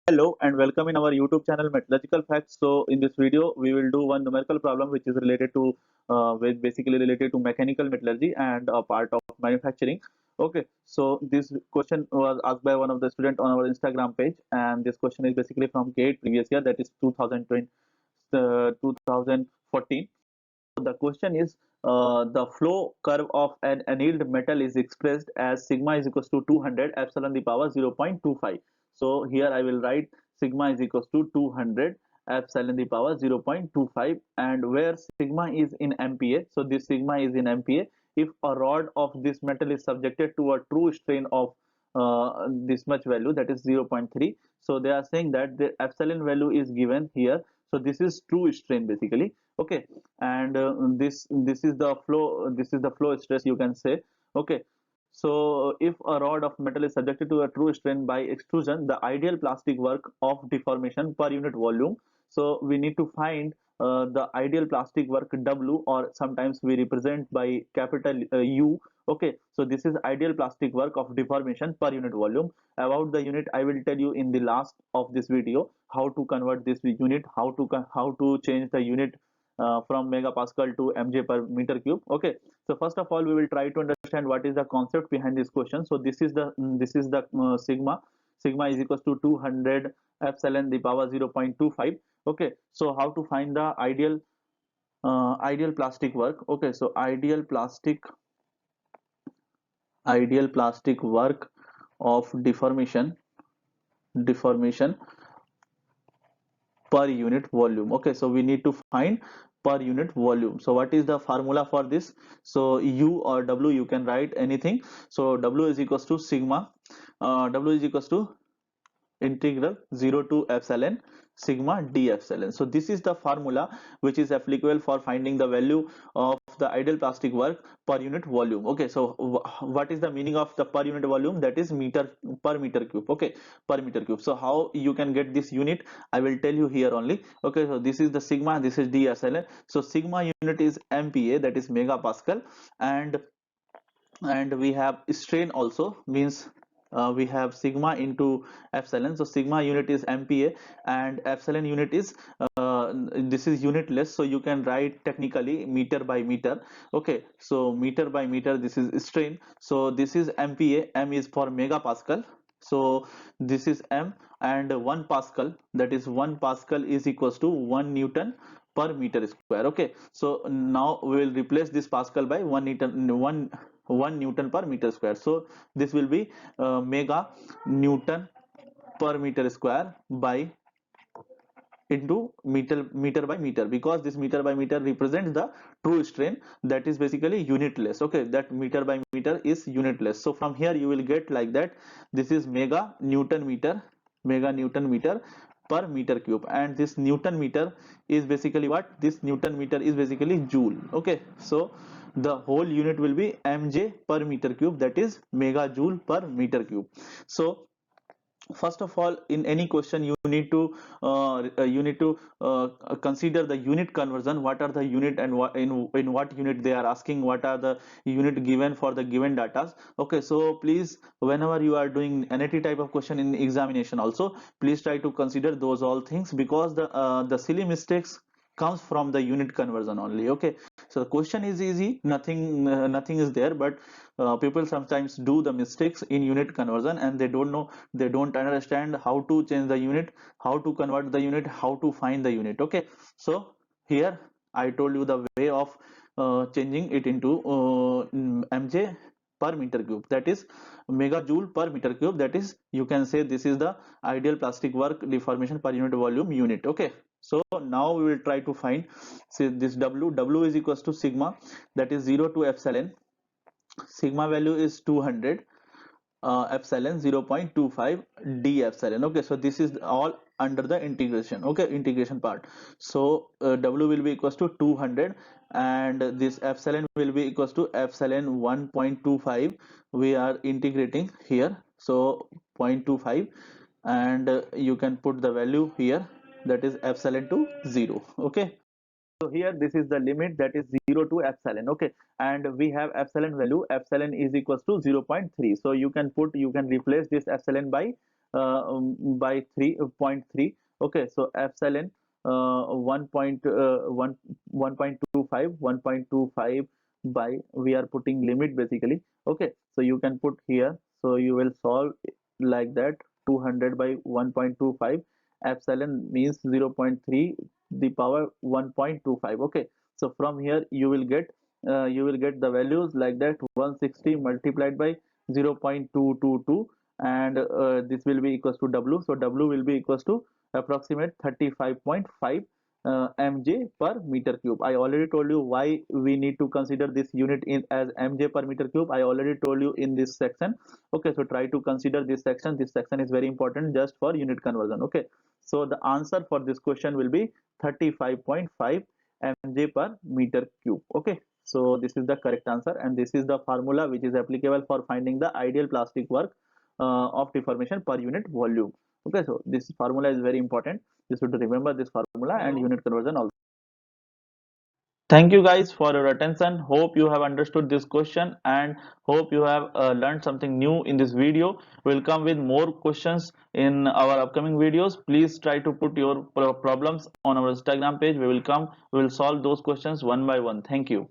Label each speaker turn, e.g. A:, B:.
A: Hello and welcome in our YouTube channel Metallurgical Facts. So in this video we will do one numerical problem which is related to basically related to mechanical metallurgy and a part of manufacturing. Okay, so this question was asked by one of the student on our Instagram page, and this question is basically from GATE previous year, that is 2020 2014. The question is the flow curve of an annealed metal is expressed as sigma is equals to 200 epsilon the power 0.25. So here I will write sigma is equals to 200 epsilon the power 0.25, and where sigma is in MPa. So this sigma is in MPa. If a rod of this metal is subjected to a true strain of this much value, that is 0.3. So they are saying that the epsilon value is given here. So this is true strain basically. Okay, and this is the flow stress, you can say. Okay, so if a rod of metal is subjected to a true strain by extrusion, the ideal plastic work of deformation per unit volume. So we need to find the ideal plastic work W, or sometimes we represent by capital U. Okay, so this is ideal plastic work of deformation per unit volume. About the unit I will tell you in the last of this video, how to convert this unit, how to change the unit from megapascal to mj per meter cube. Okay, so first of all we will try to understand what is the concept behind this question. So this is the sigma is equals to 200 epsilon the power 0.25. Okay, so how to find the ideal plastic work. Okay, so ideal plastic work of deformation per unit volume. Okay, so we need to find per unit volume. So what is the formula for this? So U or W, you can write anything. So W is equals to sigma, W is equals to integral 0 to epsilon sigma d epsilon. So this is the formula which is applicable for finding the value of the ideal plastic work per unit volume. Okay, so what is the meaning of the per unit volume? That is meter per meter cube. Okay, per meter cube. So how you can get this unit, I will tell you here only. Okay, so this is the sigma, this is d epsilon. So sigma unit is MPa, that is megapascal, and we have strain also, means we have sigma into epsilon. So sigma unit is MPa and epsilon unit is this is unitless, so you can write technically meter by meter. Okay, so meter by meter, this is strain. So this is MPa, M is for megapascal. So this is M, and 1 pascal, that is 1 pascal is equals to 1 newton per meter square. Okay, so now we will replace this pascal by 1 newton per meter square. So this will be mega newton per meter square by into meter by meter, because this meter by meter represents the true strain, that is basically unitless. Okay, that meter by meter is unitless. So from here you will get like that, this is mega newton meter per meter cube, and this newton meter is basically what? This newton meter is basically joule. Okay, so the whole unit will be mj per meter cube, that is megajoule per meter cube. So first of all, in any question you need to consider the unit conversion. What are the unit, and what in what unit they are asking, what are the unit given for the given data. Okay, so please, whenever you are doing any type of question in examination also, please try to consider those all things, because the silly mistakes comes from the unit conversion only. Okay, so the question is easy, nothing is there, but people sometimes do the mistakes in unit conversion, and they don't know, they don't understand how to change the unit, how to convert the unit, how to find the unit. Okay, so here I told you the way of changing it into mj per meter cube, that is megajoule per meter cube, that is, you can say this is the ideal plastic work deformation per unit volume unit. Okay, so now we will try to find, say, this W is equals to sigma, that is 0 to epsilon. Sigma value is 200, epsilon 0.25 d epsilon. Okay, so this is all under the integration. Okay, integration part. So W will be equals to 200, and this epsilon will be equals to epsilon 1.25. We are integrating here, so 0.25, and you can put the value here, that is epsilon to 0. Okay, so here this is the limit, that is 0 to epsilon. Okay, and we have epsilon value, epsilon is equals to 0.3. So you can replace this epsilon by by 3.3. Okay, so epsilon 1.25 by, we are putting limit basically. Okay, so you can put here, so you will solve like that. 200 by 1.25, epsilon means 0.3 the power 1.25. Okay, so from here you will get the values like that. 160 multiplied by 0.222, and this will be equals to W. So W will be equals to approximate 35.5 mj per meter cube. I already told you why we need to consider this unit in as mj per meter cube. I already told you in this section. Okay, so try to consider this section. This section is very important just for unit conversion. Okay, so the answer for this question will be 35.5 mj per meter cube. Okay, so this is the correct answer, and this is the formula which is applicable for finding the ideal plastic work of deformation per unit volume. Okay, so this formula is very important. You should remember this formula and unit conversion also. Thank you guys for your attention. Hope you have understood this question and hope you have learned something new in this video. We'll come with more questions in our upcoming videos. Please try to put your problems on our Instagram page. We will solve those questions one by one. Thank you.